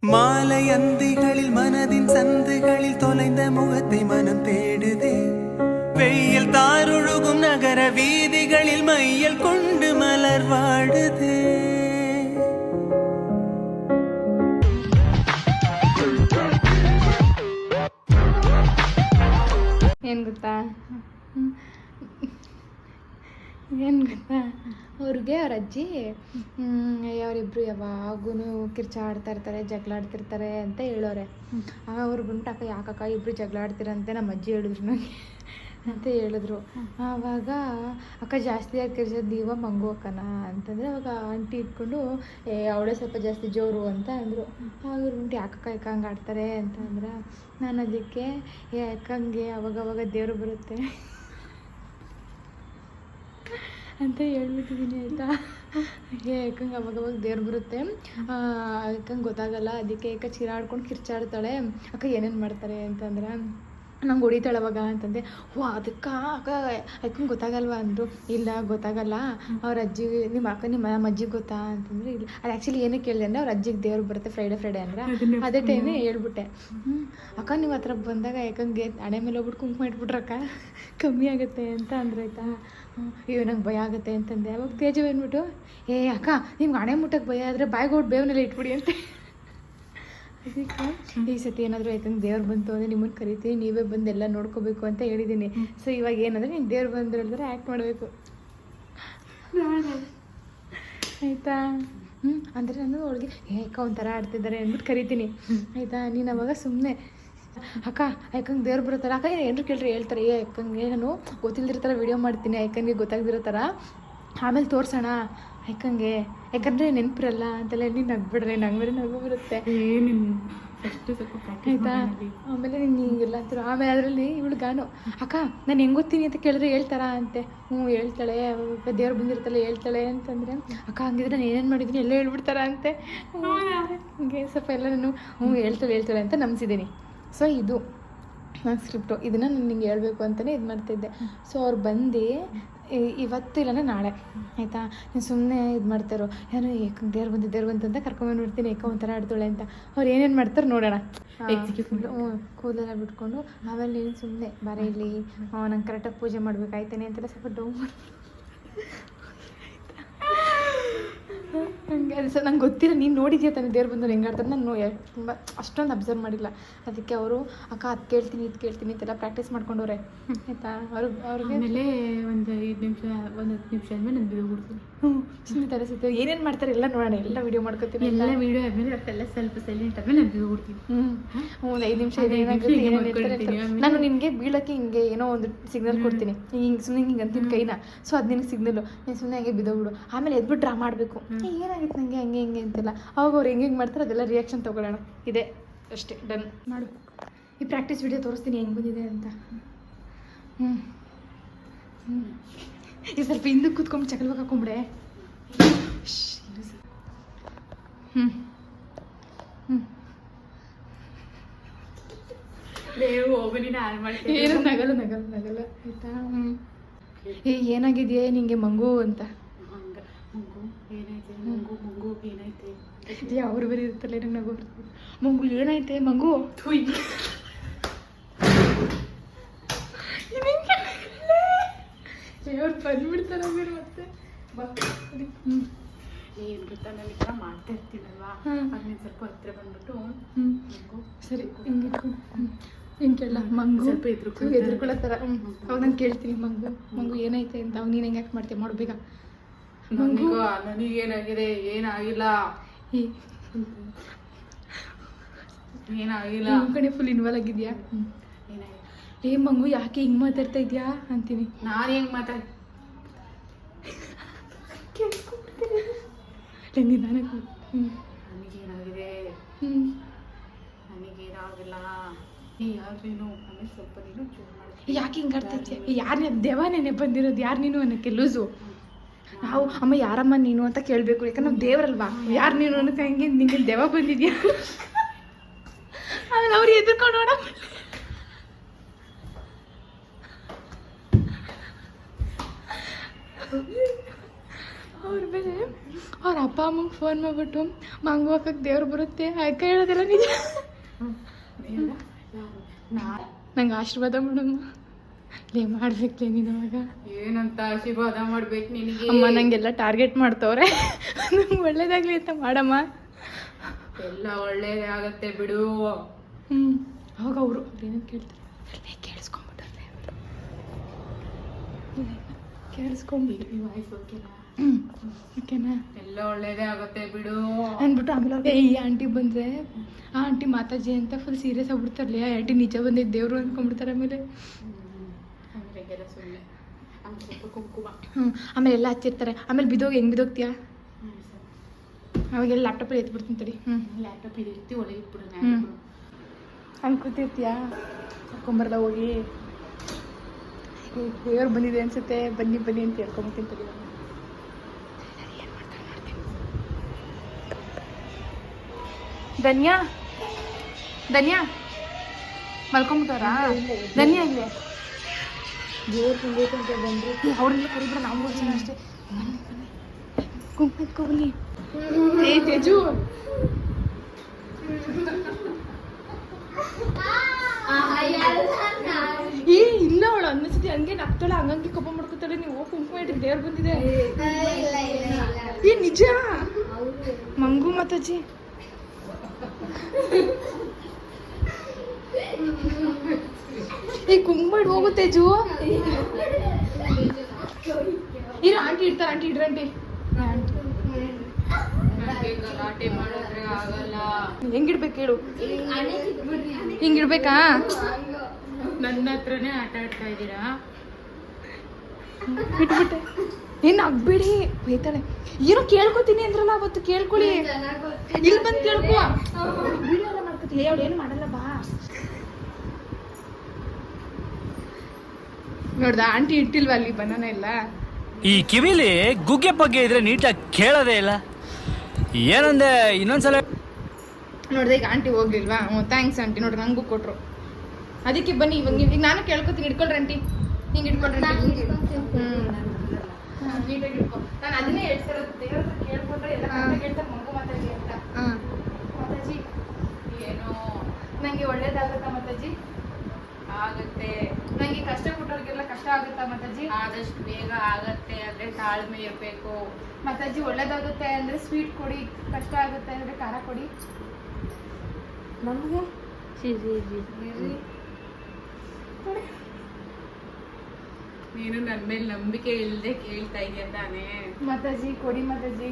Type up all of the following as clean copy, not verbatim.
மாலையந்திகளில் மனதின் சந்துகளில் தொலைந்த முகத்தை மனம் தேடுதே. வெயில் தாருழுகும் நகர வீதிகளில் மையல் கொண்டு மலர் வாடுதே. ಏನು ಗೊತ್ತಾ ಅವ್ರಿಗೆ ಅವ್ರ ಅಜ್ಜಿ ಅವರಿಬ್ರು ಯಾವಾಗೂ ಕಿರ್ಚಾಡ್ತಾ ಇರ್ತಾರೆ, ಜಗಳ ಆಡ್ತಿರ್ತಾರೆ ಅಂತ ಹೇಳೋರೆ. ಆಗ ಅವ್ರು ಬಂದ್ಬಿಟ್ಟು ಅಕ್ಕ ಯಾಕಕ್ಕ ಇಬ್ಬರು ಜಗಳ ಆಡ್ತಿರಂತೆ ನಮ್ಮ ಅಜ್ಜಿ ಹೇಳಿದ್ರು ನನಗೆ ಅಂತ ಹೇಳಿದ್ರು. ಆವಾಗ ಅಕ್ಕ ಜಾಸ್ತಿ ಆಗಿ ಕಿರ್ಚೋದು ನೀವ ಮಂಗು ಅಕ್ಕನ ಅಂತಂದರೆ ಅವಾಗ ಆಂಟಿ ಇಟ್ಕೊಂಡು ಅವಳೇ ಸ್ವಲ್ಪ ಜಾಸ್ತಿ ಜೋರು ಅಂತ ಅಂದರು. ಆವಾಗ ಬಂದ್ಬಿಟ್ಟು ಯಾಕಕ್ಕ ಯಾಕೆ ಹಂಗೆ ಆಡ್ತಾರೆ ಅಂತ ಅಂದ್ರೆ ನಾನು ಅದಕ್ಕೆ ಯಾಕಂಗೆ ಅವಾಗವಾಗ ದೇವರು ಬರುತ್ತೆ ಅಂತ ಹೇಳ್ಬಿಟ್ಟಿದ್ದೀನಿ ಆಯಿತಾ. ಯಾಕಂಗೆ ಅವಾಗವಾಗ ದೇವ್ರು ಬರುತ್ತೆ, ಯಾಕಂಗೆ ಗೊತ್ತಾಗಲ್ಲ, ಅದಕ್ಕೆ ಯಾಕೆ ಚೀರಾಡ್ಕೊಂಡು ಕಿರ್ಚಾಡ್ತಾಳೆ. ಅಕ್ಕ ಏನೇನು ಮಾಡ್ತಾರೆ ಅಂತಂದ್ರೆ ನಂಗೆ ಹೊಡಿತಾಳೆ ಅವಾಗ ಅಂತಂದೆ. ಹೋ ಅದಕ್ಕೆ ಅಕ್ಕ ಯಾಕಂಗೆ ಗೊತ್ತಾಗಲ್ವ ಅಂದರು. ಇಲ್ಲ ಗೊತ್ತಾಗಲ್ಲ, ಅವ್ರ ಅಜ್ಜಿ ನಿಮ್ಮ ಅಕ್ಕ ನಿಮ್ಮ ಅಜ್ಜಿಗೆ ಗೊತ್ತಾ ಅಂತಂದರೆ ಇಲ್ಲ. ಅದು ಆ್ಯಕ್ಚುಲಿ ಏನಕ್ಕೆ ಕೇಳಿದೆ ಅಂದರೆ ಅವ್ರ ಅಜ್ಜಿಗೆ ದೇವ್ರು ಬರುತ್ತೆ ಫ್ರೈಡೇ ಅಂದರೆ ಅದೇ ಟೈಮೇ ಹೇಳ್ಬಿಟ್ಟೆ. ಅಕ್ಕ ನೀವು ಹತ್ರ ಬಂದಾಗ ಯಾಕಂಗೆ ಹಣೆ ಮೇಲೆ ಹೋಗ್ಬಿಟ್ಟು ಕುಂಕುಮ ಇಟ್ಬಿಟ್ರಕ್ಕ ಕಮ್ಮಿ ಆಗುತ್ತೆ ಅಂತ ಅಂದ್ರೆ ಆಯಿತಾ. ಅಯ್ಯೋ ನಂಗೆ ಭಯ ಆಗುತ್ತೆ ಅಂತಂದೆ. ಅವಾಗ ತೇಜು ಅಂದ್ಬಿಟ್ಟು ಅಕ್ಕ ನಿಮ್ಗೆ ಹಣೆ ಮುಟ್ಟಕ್ಕೆ ಭಯ ಆದರೆ ಬಾಯಿಗೆ ಹೋಗಿ ಬೇವನೆಲ್ಲ ಇಟ್ಬಿಡಿ ಅಂತ. ಅದಕ್ಕೆ ಈ ಸತಿ ಏನಾದರೂ ಯಾಕಂದ್ರೆ ದೇವ್ರು ಬಂತು ಅಂದರೆ ನಿಮ್ಮನ್ನು ಕರಿತೀವಿ, ನೀವೇ ಬಂದು ಎಲ್ಲ ನೋಡ್ಕೋಬೇಕು ಅಂತ ಹೇಳಿದ್ದೀನಿ. ಸೊ ಇವಾಗ ಏನಂದರೆ ನೀನು ದೇವ್ರು ಬಂದು ಹೇಳಿದ್ರೆ ಆ್ಯಕ್ಟ್ ಮಾಡಬೇಕು ಆಯಿತಾ. ಅಂದರೆ ನಾನು ಅವಳಿಗೆ ಅಕ್ಕ ಒಂಥರ ಆಡ್ತಿದ್ದಾರೆ ಅಂದ್ಬಿಟ್ಟು ಕರಿತೀನಿ ಆಯಿತಾ. ನೀನು ಅವಾಗ ಸುಮ್ಮನೆ ಅಕ್ಕ ಯಾಕಂಗೆ ದೇವ್ರು ಬರುತ್ತಲ್ಲ ಅಕ್ಕ ಏನಾರು ಕೇಳ್ರಿ ಹೇಳ್ತಾರೆ. ಯಾಕಂಗೆ ನಾನು ಗೊತ್ತಿಲ್ದಿರೋ ಥರ ವೀಡಿಯೋ ಮಾಡ್ತೀನಿ, ಯಾಕಂಗೆ ಗೊತ್ತಾಗ್ದಿರೋ ಥರ ಆಮೇಲೆ ತೋರಿಸೋಣ ಯಾಕಂಗೆ, ಯಾಕಂದರೆ ನೆನಪಿರಲ್ಲ ಅಂತೆಲ್ಲ. ನೀನು ನಗ್ಬಿಡ್ರಿ, ನಂಗೆ ನಗು ಬರುತ್ತೆ ಆಯಿತಾ. ಆಮೇಲೆ ನೀನು ಹಿಂಗೆಲ್ಲ ಅಂತೀರ. ಆಮೇಲೆ ಅದರಲ್ಲಿ ಇವಳಿಗಾನು ಅಕ್ಕ ನಾನು ಹೆಂಗೆ ಗೊತ್ತೀನಿ ಅಂತ ಕೇಳಿದ್ರೆ ಹೇಳ್ತಾರಾ ಅಂತೆ. ಹೇಳ್ತಾಳೆ, ದೇವ್ರು ಬಂದಿರ್ತಾಳೆ ಹೇಳ್ತಾಳೆ ಅಂತಂದರೆ ಅಕ್ಕ ಹಂಗಿದ್ರೆ ನಾನು ಏನೇನು ಮಾಡಿದ್ದೀನಿ ಎಲ್ಲ ಹೇಳ್ಬಿಡ್ತಾರ ಅಂತೆ. ಹಂಗೆ ಸ್ವಲ್ಪ ಎಲ್ಲ ನಾನು ಹೇಳ್ತಾಳೆ ಅಂತ ನಂಬಿಸಿದ್ದೀನಿ. ಸೊ ಇದು ನಾನು ಸ್ಕ್ರಿಪ್ಟು, ಇದನ್ನು ನಾನು ನಿಂಗೆ ಹೇಳ್ಬೇಕು ಅಂತಲೇ ಇದು ಮಾಡ್ತಿದ್ದೆ. ಸೊ ಅವ್ರು ಬಂದು ಇವತ್ತು ಇಲ್ಲಾಂದ್ರೆ ನಾಳೆ ಆಯಿತಾ. ನೀವು ಸುಮ್ಮನೆ ಇದು ಮಾಡ್ತಾರೋ ಯಾರು ಏಕಂಗೆ ದೇವ್ರು ಬಂತು ಅಂತ ಕರ್ಕೊಂಬಂದ್ಬಿಡ್ತೀನಿ ಏಕ ಒಂಥರ ಆಡ್ತಾಳೆ ಅಂತ. ಅವ್ರು ಏನೇನು ಮಾಡ್ತಾರೆ ನೋಡೋಣ. ಕೂದಲೆಲ್ಲ ಬಿಟ್ಕೊಂಡು ಆಮೇಲೆ ನೀನು ಸುಮ್ಮನೆ ಬರ ಇಲ್ಲಿ ನಂಗೆ ಕರೆಕ್ಟಾಗಿ ಪೂಜೆ ಮಾಡ್ಬೇಕಾಯ್ತಾನೆ ಅಂತೆಲ್ಲ ಸ್ವಲ್ಪ ಡೌ ಮಾಡ್ಬಿಟ್ಟು ಹಂಗೆ ಅದು ಸರ್ ನಂಗೆ ಗೊತ್ತಿಲ್ಲ. ನೀನು ನೋಡಿದ್ಯಾ ತಾನೆ ದೇವ್ರು ಬಂದು ಹೆಂಗೆ ಆಡ್ತಾರೆ. ನಾನು ತುಂಬ ಅಷ್ಟೊಂದು ಅಬ್ಸರ್ವ್ ಮಾಡಿಲ್ಲ. ಅದಕ್ಕೆ ಅವರು ಅಕ್ಕ ಅದು ಕೇಳ್ತೀನಿ ಇದು ಕೇಳ್ತೀನಿ ಅಂತೆಲ್ಲ ಪ್ರಾಕ್ಟೀಸ್ ಮಾಡ್ಕೊಂಡವ್ರೆ ಆಯಿತಾ. ಅವ್ರಿಗೆ ಆಮೇಲೆ ಒಂದು 5 ನಿಮಿಷ 10 ನಿಮಿಷ ಆದಮೇಲೆ ನಾನು ಬಿಡು ಬಿಡ್ತೀನಿ. ಸುಮ್ಮನೆ ತರಿಸುತ್ತೆ ಏನೇನು ಮಾಡ್ತಾರೆ ಎಲ್ಲ ನೋಡೋಣ, ಎಲ್ಲ ವೀಡಿಯೋ ಮಾಡ್ಕೊತೀನಿ. ಎಲ್ಲ ವೀಡಿಯೋ ಆದಮೇಲೆ ಅದೆಲ್ಲ ಸ್ವಲ್ಪ ಸೈಲೆಂಟ್ ಆದಮೇಲೆ ನಾನು ಬಿಡು ಬಿಡ್ತೀನಿ. ಒಂದು 5 ನಿಮಿಷ ನಾನು ನಿನಗೆ ಬೀಳೋಕ್ಕೆ ಹಿಂಗೆ ಏನೋ ಒಂದು ಸಿಗ್ನಲ್ ಕೊಡ್ತೀನಿ, ಹಿಂಗೆ ಸುಮ್ಮನೆ ಹಿಂಗೆ ಅಂತೀನಿ ಕೈನ. ಸೊ ಅದು ನಿನಗೆ ಸಿಗ್ನಲ್ಲು, ನೀನು ಸುಮ್ಮನೆ ಹಂಗೆ ಬಿದ್ದೋಗ್ಬಿಡು. ಆಮೇಲೆ ಎದ್ಬಿಟ್ಟು ಡ್ರಾ ಮಾಡಬೇಕು ಏನಾಗಿತ್ತು ನನಗೆ ಹಂಗೆ ಹಿಂಗೆ ಅಂತೆಲ್ಲ. ಅವಾಗ ಅವ್ರು ಹೆಂಗೆ ಮಾಡ್ತಾರೆ ಅದೆಲ್ಲ ರಿಯಾಕ್ಷನ್ ತೊಗೊಳ್ಳೋಣ. ಇದೆ ಅಷ್ಟೇ, ಡನ್ ಮಾಡು. ಈ ಪ್ರಾಕ್ಟೀಸ್ ವಿಡಿಯೋ ತೋರಿಸ್ತೀನಿ ಹೆಂಗೆ ಬಂದಿದೆ ಅಂತ. ಈ ಸ್ವಲ್ಪ ಹಿಂದಕ್ಕೆ ಕೂತ್ಕೊಂಡು ಚಕಲ್ವಾಗ ಹಾಕೊಂಬಿಡೆ. ಏನು ನಗಲ್ಲ ಆಯಿತಾ. ಏನಾಗಿದೆಯೇ ನಿಂಗೆ ಮಂಗು ಅಂತ. ಅವ್ರು ಬೇರೆ ಇರ್ತಲ್ಲ ನಂಗೆ ನಗು ಬರ್ತದೆ. ಮಂಗು ಏನೈತೆ ಮಂಗು ಅವ್ರು ಬಂದ್ಬಿಡ್ತಾರೆ ಬೇರೆ ಮತ್ತೆ. ಏನು ಗೊತ್ತಾ, ನಾನು ಈ ಥರ ಮಾಡ್ತಾ ಇರ್ತೀನಲ್ವಾ, ಅದನ್ನ ಸ್ವಲ್ಪ ಹತ್ರ ಬಂದ್ಬಿಟ್ಟು ಸರಿ ಹಿಂಗೆ ಹಿಂಗೆ ಕೇಳಲ್ಲ ಮಂಗು ಸ್ವಲ್ಪ ಎದ್ರುಕೊಳ್ಳೋ ಥರ. ಅವಾಗ ನಾನು ಕೇಳ್ತೀನಿ ಮಂಗು ಏನೈತೆ ಅಂತ. ಅವಾಗ ನೀನು ಹೆಂಗೆ ಯಾಕೆ ಮಾಡ್ತೀವಿ ಮಾಡು ಬೇಗ. ನನಗೇನಾಗಿದೆ ಏನಾಗಿಲ್ಲ ಕಡೆ ಫುಲ್ ಇನ್ವಾಲ್ವ್ ಆಗಿದ್ಯಾ. ಮಂಗು ಯಾಕೆ ಹಿಂಗೆ ಮಾತಾಡ್ತಾ ಇದೆಯಾ ಅಂತೀನಿ. ನಾನು ಹೆಂಗೆ ಮಾತಾಡಿ ನನಗೇನಾಗಿದೆ ನನಗೇನಾಗಿಲ್ಲ ನೀನು ಆಮೇಲೆ ಸ್ವಲ್ಪ ನೀನು ಚೂರು ಮಾಡಿ. ಯಾಕೆ ಹಿಂಗೆ ಆಡ್ತಾ ಇದೆಯಾ. ಯಾರು ದೆವ್ವ ನೆನೆ ಬಂದಿರೋದು, ಯಾರು ನೀನು ಅನ್ನೋಕ್ಕೆ ಲೂಸು. ನಾವು ಅಮ್ಮ ಯಾರಮ್ಮ ನೀನು ಅಂತ ಕೇಳಬೇಕು, ಯಾಕಂದ್ರೆ ನಾವು ದೇವರಲ್ವಾ. ಯಾರು ನೀನು ಅನ್ನೋಕ್ಕೆ ಹಂಗೆ ನಿಂಗೆ ದೆವ್ವ ಬಂದಿದ್ಯಾ. ಆಮೇಲೆ ಅವ್ರು ಎದುರ್ಕೊಂಡೋಣ. ಅವ್ರ ಮೇಲೆ ಅವ್ರ ಅಪ್ಪ ಅಮ್ಮಂಗೆ ಫೋನ್ ಮಾಡಿಬಿಟ್ಟು ಮಂಗು ಹಾಕಕ್ಕೆ ದೇವ್ರು ಬರುತ್ತೆ ಅಕ್ಕ ಹೇಳೋದಿಲ್ಲ ನಿಜ. ನಂಗೆ ಆಶೀರ್ವಾದ ಮಾಡಮ್ಮ ಲೇ ಮಾಡ್ಬೇಕ್ಲೇ ನೀನು ಅವಾಗ. ಏನಂತ ಆಶೀರ್ವಾದ ಮಾಡ್ಬೇಕು ನಿನಗೆ? ಅಮ್ಮ ನಂಗೆಲ್ಲ ಟಾರ್ಗೆಟ್ ಮಾಡ್ತವ್ರೆ, ನಂಗೆ ಒಳ್ಳೇದಾಗ್ಲಿ ಅಂತ ಮಾಡಮ್ಮ. ಎಲ್ಲ ಒಳ್ಳೇದೇ ಆಗತ್ತೆ ಬಿಡು. ಅವಾಗ ಅವರು ಏನಂತ ಕೇಳ್ತಾರೆ, ಕೇಳಿಸ್ಕೊಂಡ್ಬಿಟ್ರೆ ಕೇಳಿಸ್ಕೊಂಡ್ಬಿಟ್ಟು ವಾಯ್ಸ್ ಓಕೆನಾ? ಓಕೆನಾ, ಎಲ್ಲ ಒಳ್ಳೇದೇ ಆಗತ್ತೆ ಬಿಡು ಅಂದ್ಬಿಟ್ಟು ಆಮೇಲೆ ಈ ಆಂಟಿ ಬಂದರೆ ಆ ಆಂಟಿ ಮಾತಾಜಿ ಅಂತ ಫುಲ್ ಸೀರಿಯಸ್ ಆಗ್ಬಿಡ್ತಾರಲ್ಲ, ಆ ಆಂಟಿ ನಿಜ ಬಂದಿದ್ದು ದೇವರು ಅಂದ್ಕೊಂಡ್ಬಿಡ್ತಾರೆ. ಆಮೇಲೆ ಹಂಗೆಲ್ಲ ಸುಮ್ಮನೆ ಆಮೇಲೆ ಸ್ವಲ್ಪ ಕುಂಕುಮ. ಆಮೇಲೆ ಎಲ್ಲ ಹಚ್ಚಿರ್ತಾರೆ. ಆಮೇಲೆ ಬಿದ್ದೋಗಿ ಹೆಂಗೆ ಬಿದ್ದೋಗ್ತೀಯಾ? ಅವಾಗೆಲ್ಲ ಲ್ಯಾಪ್ಟಾಪಲ್ಲಿ ಎತ್ಬಿಡ್ತೀನಿ ತಡಿ. ಲ್ಯಾಪ್ಟಾಪ್ ಇರ್ತಿ ಒಳಗೆ ಇಟ್ಬಿಡೋಣ. ಹಂಗೆ ಕೂತಿರ್ತೀಯಾ? ಕರ್ಕೊಂಬರ್ದ ಹೋಗಿ ದೇವ್ರು ಬಂದಿದೆ ಅನ್ಸುತ್ತೆ, ಬನ್ನಿ ಬನ್ನಿ ಅಂತ ಹೇಳ್ಕೊಂಬತ್ತೀನಿ ತಡಿ. ಧನ್ಯಾ ಧನ್ಯಾ ಮಲ್ಕೊಂಬಿಟ್ಟವ್ರಾ? ಧನ್ಯಾ ಇಲ್ಲೇ ದೇವ್ರು ತಿನ್ಬೇಕು ಅಂತ ಬಂದರೆ ಅವ್ರನ್ನೆಲ್ಲ ಕರಿಬಿಡ, ನಾವು ಹೋಗ್ತೀನಿ ಅಷ್ಟೇ. ಕುಂಕುಮ ಬನ್ನಿ. ಏ ತೇಜು, ಏ ಇಲ್ಲ ಅವಳು ಅನ್ನಿಸ್ತಿ ಹಂಗೆ ನಗ್ತಾಳೆ, ಹಂಗಂಗೆ ಕಪ್ಪ ಮಾಡ್ಕೊತಾಳೆ. ನೀವು ಕುಂಕುಮ ಇಟ್ರಿ ದೇವ್ರು ಬಂದಿದೆ. ಏ ನಿಜ ಮಂಗು ಮಾತಾಜಿ. ಈ ಕುಂಕುಮ ಇಟ್ಟು ಹೋಗುತ್ತೆ ಜೂ. ಇರು ಆಂಟಿ ಇಡ್ತಾರೆ, ಆಂಟಿ ಇಡ್ರಿ ಆಂಟಿ. ಗಲಾಟೆ ಮಾಡಿದ್ರೆ ಆಗಲ್ಲ. ಹೆಂಗಿಡ್ಬೇಕು ಹೇಳು? ಹಿಂಗಿಡ್ಬೇಕಾ? ನನ್ನ ಹತ್ರನೇ ಆಟ ಆಡ್ತಾ ಇದ್ದೀರಾ? ಬಿಟ್ಬಿಟ್ಟೆ. ಏನು ಆಗ್ಬೇಡಿ, ಬೈತಾಳೆ. ಏನೋ ಕೇಳ್ಕೊತೀನಿ ಅಂದ್ರಲ್ಲ ಅವತ್ತು, ಕೇಳ್ಕೊಳ್ಳಿ. ಇಲ್ಲಿ ಬಂದು ಕೇಳ್ಕೊ. ವಿಡಿಯೋ ಎಲ್ಲ ಮಾಡ್ಕೊತೀವಿ, ಅವಳು ಏನು ಮಾಡಲ್ಲ ಬಾ. ನೋಡ್ದ ಆಂಟಿ ಇಟ್ಟಿಲ್ವಾ ಅಲ್ಲಿ ಬನಾನ ಎಲ್ಲ? ಈ ಕಿವಿಲಿ ಗುಗ್ಗೆ ಪಗ್ಗೆ ಇದ್ರೆ ನೀಟಾಗಿ ಕೇಳೋದೇ ಇಲ್ಲ. ಏನಂದೆ ಇನ್ನೊಂದ್ಸಲ ನೋಡ್ದೆ ಈಗ ಆಂಟಿ ಹೋಗ್ಲಿಲ್ವಾ? ಹ್ಞೂ ಥ್ಯಾಂಕ್ಸ್ ಆಂಟಿ. ನೋಡ್ರಿ ನಂಗೂ ಕೊಟ್ರು, ಅದಕ್ಕೆ ಬನ್ನಿ ಇವಾಗ ಈಗ ನಾನು ಕೇಳ್ಕೊತೀನಿ. ಇಟ್ಕೊಳ್ರಿ ಆಂಟಿ, ಹಿಂಗೆ ಇಟ್ಕೊಳ್ರಿ. ನೀಟಾಗಿ ಇಟ್ಕೊ. ನಾನು ಅದನ್ನೇ ಹೇಳ್ತಿರೋದು, ದೇವ್ರ ಹತ್ರ ಕೇಳ್ಕೊಂಡ್ರೆ ಎಲ್ಲ ಕರೆಕ್ಟಾಗಿ ಹೇಳ್ತಾರೆ ಮಂಗು ಮಾತಾಜಿ ಅಂತ. ಮಾತಾಜಿ ಏನೋ ನಂಗೆ ಒಳ್ಳೇದಾಗುತ್ತಾ ಮಾತಾಜಿ? ಆಗತ್ತೆ. ನಂಗೆ ಕಷ್ಟ ಕೊಟ್ಟವ್ರಿಗೆಲ್ಲ ಕಷ್ಟ ಆಗುತ್ತಾ ಮಾತಾಜಿ? ಆದಷ್ಟು ಬೇಗ ಆಗತ್ತೆ, ಆದ್ರೆ ತಾಳ್ಮೆ ಇರಬೇಕು. ಮಾತಾಜಿ ಒಳ್ಳೇದಾಗುತ್ತೆ ಅಂದ್ರೆ ಸ್ವೀಟ್ ಕೊಡಿ, ಕಷ್ಟ ಆಗುತ್ತೆ ಅಂದ್ರೆ ಖಾರ ಕೊಡಿ. ನಮಗೆ ನೀನು ನನ್ನ ಮೇಲೆ ನಂಬಿಕೆ ಇಲ್ಲದೆ ಕೇಳ್ತಾ ಇದೆಯಾ ತಾನೇ? ಮಾತಾಜಿ ಕೊಡಿ ಮಾತಾಜಿ.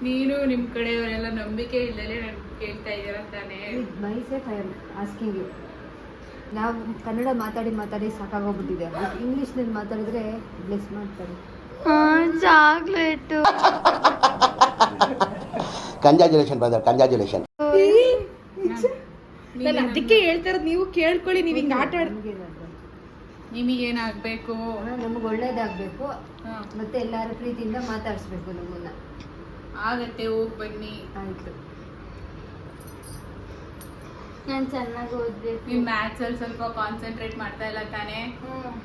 ನೀನು ನಿಮ್ಮ ಕಡೆಯವರೆಲ್ಲ ನಂಬಿಕೆ ಇಲ್ಲದೆ ನನ್ ಕೇಳ್ತಾ ಇದೀರ ತಾನೇ? Myself I am asking you. ನಾವು ಕನ್ನಡ ಮಾತಾಡಿ ಸಾಕಾಗೋಗ್ಬಿಟ್ಟಿದೆ. ಇಂಗ್ಲೀಷ್ನಲ್ಲಿ ಮಾತಾಡಿದ್ರೆ ಬ್ಲೆಸ್ ಮಾಡ್ತಾರೆ. ಚಾಕ್ಲೇಟು. Congratulation brother, congratulation. ನಾನು ಅದಕ್ಕೆ ಹೇಳ್ತಾ ಇರೋದು, ನೀವು ಕೇಳ್ಕೊಳ್ಳಿ. ನೀವು ಹಿಂಗೆ ಆಟ ಆಡ್. ನಿಮಗೇನಾಗಬೇಕು? ನಮ್ಗೆ ಒಳ್ಳೇದಾಗಬೇಕು, ಮತ್ತೆ ಎಲ್ಲರ ಪ್ರೀತಿಯಿಂದ ಮಾತಾಡಿಸ್ಬೇಕು ನಮ್ಮನ್ನ. ಆಗತ್ತೆ, ಹೋಗಿ ಬನ್ನಿ. ಆಯಿತು. ನಾನು ಚೆನ್ನಾಗಿ ಓದ್ಬೇಕು. ನೀನ್ ಮ್ಯಾಥ್ಸ್ ಅಲ್ಲಿ ಸ್ವಲ್ಪ ಕಾನ್ಸಂಟ್ರೇಟ್ ಮಾಡ್ತಾ ಇಲ್ಲ ತಾನೇ?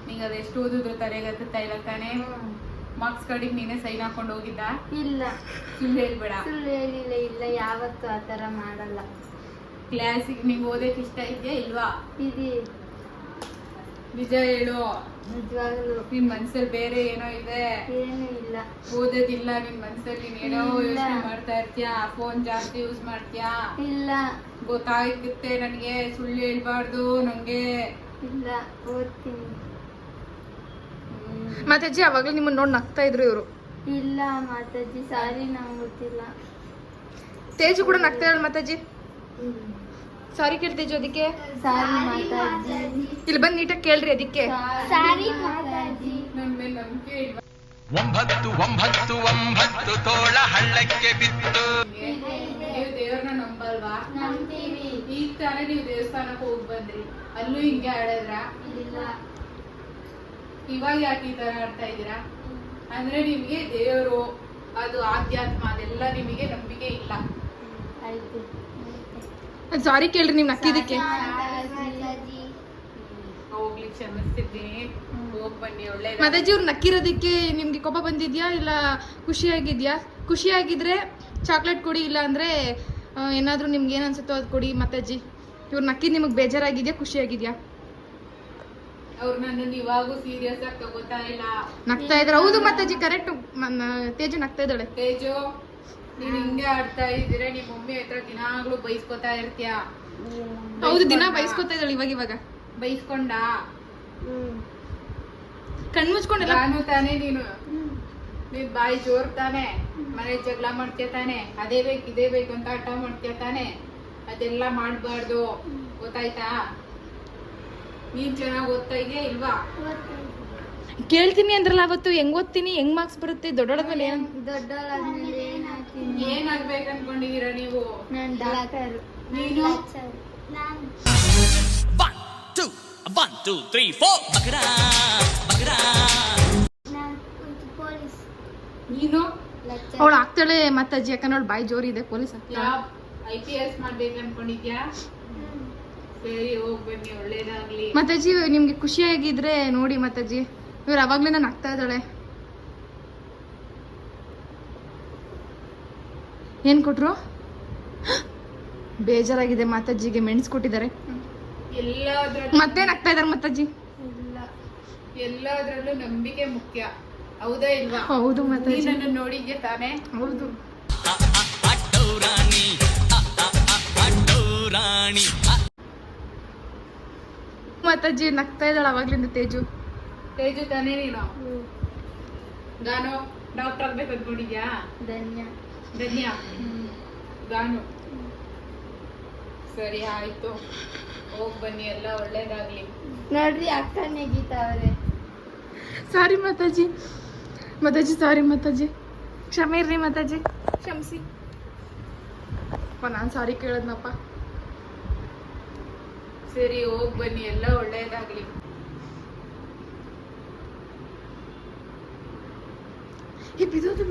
ನಿಂಗೆ ಅದೆಷ್ಟು ಓದಿದ್ರು ತಲೆಗತ್ತಾ ಇಲ್ಲ ತಾನೇ? ಮಾರ್ಕ್ಸ್ ಕಾರ್ಡಿಗೆ ನೀನೇ ಸೈನ್ ಹಾಕೊಂಡು ಹೋಗಿದ್ದ? ಇಲ್ಲ, ಸುಳ್ಳು ಹೇಳ್ಬೇಡ. ಸುಳ್ಳು ಹೇಳಿಲ್ಲ. ಇಲ್ಲ, ಯಾವತ್ತೂ ಆ ಥರ ಮಾಡಲ್ಲ. ಕ್ಲಾಸಿಗೆ ನಿಂಗೆ ಓದಕ್ಕೆ ಇಷ್ಟ ಇದೆಯಾ ಇಲ್ವಾ? ಇದೆ, ನಿಜ ಹೇಳು. ನಿಜವಾಗ್ಲೂ ನಿನ್ ಮನ್ಸಲ್ಲಿ ಬೇರೆ ಏನೋ ಇದೆ? ಏನೂ ಇಲ್ಲ. ಓದೋದಿಲ್ಲ ನಿನ್ ಮನ್ಸಲ್ಲಿ, ನೀನ್ ಏನೋ ಇಲ್ಲ. ಯೋಚನೆ ಮಾಡ್ತಾ ಇರ್ತೀಯಾ, ಫೋನ್ ಜಾಸ್ತಿ ಯೂಸ್ ಮಾಡ್ತೀಯಾ? ಇಲ್ಲ, ಗೊತ್ತಾಗುತ್ತೆ ನನಗೆ, ಸುಳ್ಳು ಹೇಳ್ಬಾರ್ದು ನಂಗೆ. ಇಲ್ಲ, ಓದ್ತೀನಿ. ಮಾತಾಜಿ ಅವಾಗಲೇ ನಿಮ್ಮನ್ನ ನೋಡಿ ನಗ್ತಾ ಇದ್ರು ಇವರು. ಇಲ್ಲ ಮಾತಾಜಿ, ಸಾರಿ, ನಂಗೆ ಗೊತ್ತಿಲ್ಲ. ತೇಜು ಕೂಡ ನಗ್ತಾ ಇರಲ್ಲ ಮಾತಾಜಿ. ಸಾರಿ ಕೇಳಿ ತೇಜು ಅದಕ್ಕೆ. ಸಾರಿ ಮಾತಾಜಿ. ಇಲ್ಲಿ ಬಂದು ನೀಟಾಗಿ ಕೇಳ್ರಿ ಅದಕ್ಕೆ. ಸಾರಿ ಮಾತಾಜಿ. ನನ್ ಮೇಲೆ ನಂಬಿಕೆ ಇಲ್ವಾ? 9 ತೋಳ ಹಳ್ಳಕ್ಕೆ ಬಿತ್ತು. ನೀವು ದೇವ್ರನ್ನ ನಂಬಲ್ವಾ? ನಂಬ್ತೀವಿ. ಈಗ ತಾನೇ ನೀವು ದೇವಸ್ಥಾನಕ್ಕೆ ಹೋಗಿ ಬಂದ್ರಿ, ಅಲ್ಲೂ ಹಿಂಗೆ ಆಡದ್ರ? ಇಲ್ಲ. ಇವಾಗ ಯಾಕೆ ಈ ತರ ಆಡ್ತಾ ಇದ್ದೀರಾ? ಅಂದ್ರೆ ನಿಮ್ಗೆ ದೇವರು, ಅದು ಆಧ್ಯಾತ್ಮ, ಅದೆಲ್ಲ ನಿಮಗೆ ನಂಬಿಕೆ ಇಲ್ಲ. ಆಯ್ತು. ಸಾರಿ ಕೇಳ್ರಿ ನೀವು ನಕ್ಕಿದ್ದಕ್ಕೆ. ಮಾತಾಜಿ. ಹೋಗ್ಲಿ, ಕ್ಷಮಿಸ್ತಿದ್ದೀನಿ. ಹೋಗ್ ಬನ್ನಿ ಒಳ್ಳೆ ಮಾತಾಜಿ ಅವ್ರು ನಕ್ಕಿರೋದಕ್ಕೆ ನಿಮ್ಗೆ ಕೋಪ ಬಂದಿದ್ಯಾ ಇಲ್ಲ ಖುಷಿಯಾಗಿದ್ಯಾ? ಖುಷಿಯಾಗಿದ್ರೆ ಚಾಕ್ಲೇಟ್ ಕೊಡಿ, ಇಲ್ಲ ಅಂದ್ರೆ ಏನಾದ್ರೂ ನಿಮ್ಗೆ ಏನ್ ಅನ್ಸುತ್ತೋ ಅದು ಕೊಡಿ ಮಾತಾಜಿ. ಇವ್ರು ನಕ್ಕಿದ್ ನಿಮಗೆ ಬೇಜಾರಾಗಿದ್ಯಾ ಖುಷಿಯಾಗಿದ್ಯಾ? ಅವ್ರು ನನ್ನನ್ನು ಇವಾಗೂ ಸೀರಿಯಸ್ ಆಗಿ ತಗೋತಾ ಇಲ್ಲ. ನಗ್ತಾ ಇದಾರೆ. ಹೌದು ಮಾತಾಜಿ, ಕರೆಕ್ಟ್. ತೇಜು ನಗ್ತಾ ಇದ್ದಾಳೆ. ತೇಜು, ನೀನ್ ಹಿಂಗೆ ಆಡ್ತಾ ಇದ್ರೆ ನಿಮ್ ಮಮ್ಮಿ ಹತ್ರ ದಿನಾಗ್ಲೂ ಬೈಸ್ಕೊತಾ ಇರ್ತೀಯ. ಹೌದು, ದಿನ ಬೈಸ್ಕೊತಾ ಇದ್ದಾಳೆ ಇವಾಗ. ಬೈಸ್ಕೊಂಡ ಕಣ್ ಮುಚ್ಕೊಂಡೆಲ್ಲ. ನಾನು ತಾನೇ ನೀನ್ ಬಾಯಿ ಜೋರ್ ತಾನೆ, ಮನೆ ಜಗಳ ಮಾಡ್ತೀಯ ತಾನೆ, ಅದೇ ಬೇಕು ಇದೇ ಬೇಕು ಅಂತ ಹಠ ಮಾಡ್ತೀಯ ತಾನೆ. ಅದೆಲ್ಲ ಮಾಡ್ಬಾರ್ದು, ಗೊತ್ತಾಯ್ತಾ? ನೀನ್ ಚೆನ್ನಾಗ್ ಓದ್ತಾ ಇದೆಯಾ ಇಲ್ವಾ? ಕೇಳ್ತೀನಿ ಅಂದ್ರಲ್ಲ ಅವತ್ತು, ಹೆಂಗ್ ಓದ್ತೀನಿ, ಹೆಂಗ್ ಮಾರ್ಕ್ಸ್ ಬರುತ್ತೆ, ದೊಡ್ಡೊಳದ್ಮೇಲೆ ದೊಡ್ಡವಳಾದ್ಮೇಲೆ ಏನಾಗ್ತೀನಿ? ಏನ್ ಆಗ್ಬೇಕು ಅನ್ಕೊಂಡಿದೀರಾ ನೀವು? ನಾನು ಡಾಕ್ಟರ್. ನೀನು ನಾನು 1 2 3 4 ಬಗ್ರಾ ಬಗ್ರಾ. ಪೊಲೀಸ್. ನೀನು ಲೆಕ್ಚರ್. ಅವಳು ಆಗ್ತಾಳೆ ಮಾತಾಜಿ, ಯಾಕಂದ್ರೆ ಅವಳು ಬಾಯಿ ಜೋರಿದೆ, ಪೊಲೀಸ್ ಆಗ್ತಾಳೆ. ಯಾವ IPS ಮಾಡ್ಬೇಕು ಅನ್ಕೊಂಡಿದ್ಯಾ? ಸರಿ, ಹೋಗ್ ಬನ್ನಿ, ಒಳ್ಳೇದಾಗ್ಲಿ. ಮಾತಾಜಿ ನಿಮ್ಗೆ ಖುಷಿಯಾಗಿದ್ರೆ ನೋಡಿ ಮಾತಾಜಿ, ಇವ್ರು ಅವಾಗ್ಲಿಂದ ನಗ್ತಾ ಇದ್ದಾಳೆ. ಏನ್ ಕೊಟ್ರು? ಬೇಜಾರಾಗಿದೆ ಮಾತಾಜಿಗೆ, ಮೆಣಸು ಕೊಟ್ಟಿದ್ದಾರೆ. ಎಲ್ಲದ್ರಲ್ಲೂ ಮತ್ತೆ ನಗ್ತಾ ಇದಾರೆ ಮಾತಾಜಿ. ಎಲ್ಲದ್ರಲ್ಲೂ ನಂಬಿಕೆ ಮುಖ್ಯ, ಹೌದಾ ಇಲ್ವಾ? ಹೌದು ನೀ ಮಾತಾಜಿ, ನನ್ನ ನೋಡಿದ್ಯಾ ತಾನೇ? ಹೌದು. ಅಡ್ಡೌರಾಣಿ ಅಡ್ಡೌರಾಣಿ. ಮಾತಾಜಿ ನಗ್ತಾ ಇದ್ದಾಳೆ ಅವಾಗ್ಲಿಂದ. ತೇಜು ತೇಜು ತಾನೇ ನೀನು? ಗಾನು ಡಾಕ್ಟರ್ ಆಗ್ಬೇಕು ಅನ್ಕೊಂಡಿದ್ಯಾ? ಧನ್ಯ. ಧನ್ಯ. ಗಾನು ಸರಿ ಆಯ್ತು, ಹೋಗ್ ಬನ್ನಿ, ಎಲ್ಲ ಒಳ್ಳೇದಾಗ್ಲಿ. ನೋಡ್ರಿ ಅಕ್ಕ ನೆಗಿತಾವ್ರೆ. ಸಾರಿ ಮಾತಾಜಿ, ಮಾತಾಜಿ ಸಾರಿ ಮಾತಾಜಿ, ಕ್ಷಮೆ ಇರ್ರಿ ಮಾತಾಜಿ, ಕ್ಷಮಿಸಿ. ನಾನು ಸಾರಿ ಕೇಳದ್ನಪ್ಪ. ಸರಿ, ಹೋಗ್ ಬನ್ನಿ, ಎಲ್ಲ ಒಳ್ಳೇದಾಗ್ಲಿ. ಬಿದೋದು